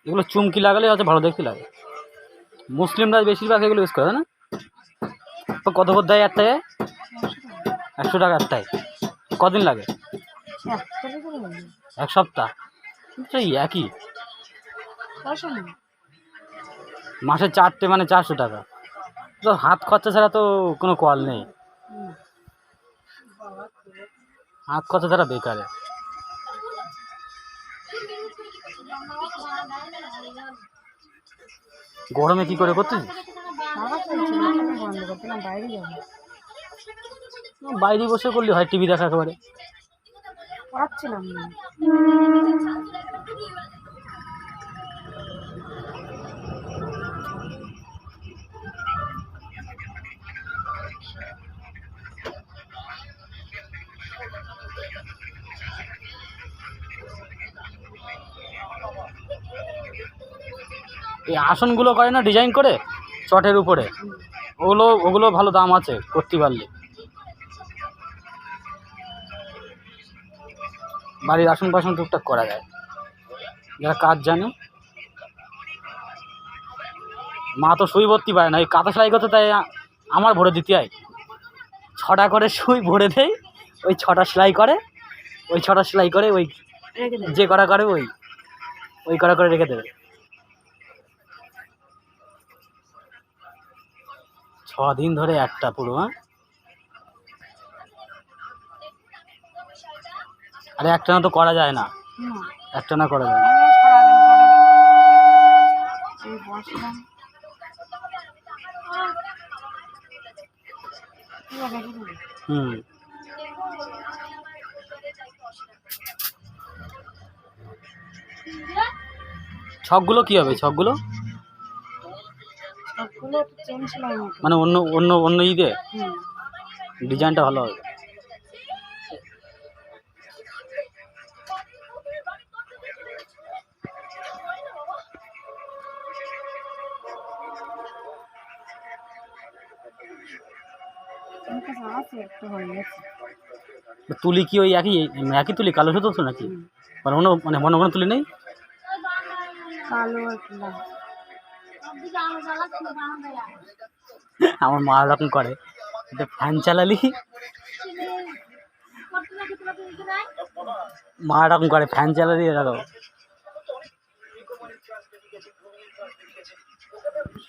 এগুলো চুমকি লাগালে হয়তো ভালো দেখতে লাগে। মুসলিমরা বেশিরভাগ এগুলো ইউজ করে না। তো কত করে দেয় একটায়? 100 টাকা একটায়। কদিন লাগে? এক সপ্তাহ। সেই একই। মাসে 4টে মানে 400 টাকা। তো হাত খরচা ছাড়া তো কোনো কল নেই। হাত খরচা ছাড়া বেকারে। গরমে কি করে করছিস? বাইরে বসে করলে হয়, টিভি দেখা একেবারে। এই আসনগুলো করে না ডিজাইন করে চটের উপরে, ওগুলো ওগুলো ভালো দাম আছে করতে পারলে। বাড়ির আসন বাসন টুকটাক করা যায় যারা কাজ জানে। মা তো সুই ভরতে পারে না, ওই কাঁথা সেলাই করতে, তাই আমার ভরে দিতে হয়। 6টা করে সুই ভরে দেয়, ওই 6টা সেলাই করে, ওই 6টা সেলাই করে ওই যে করা করে ওই করা করে রেখে দেবে। 6 দিন ধরে একটা পুরো। হ্যাঁ, আরে একটা না তো করা যায় না, একটা না করা যায় না। হুম, ছকগুলো কি হবে? ছকগুলো মানে অন্য অন্য অন্য ঈদে ডিজাইনটা ভালো হবে। তুলি কি ওই একই একই তুলি, কালো সুতো তো নাকি? মানে অন্য মানে অন্য কোনো তুলি নেই? আমার মা এরকম করে, ফ্যান চালালি মা এরকম করে, ফ্যান চালালি এরকম।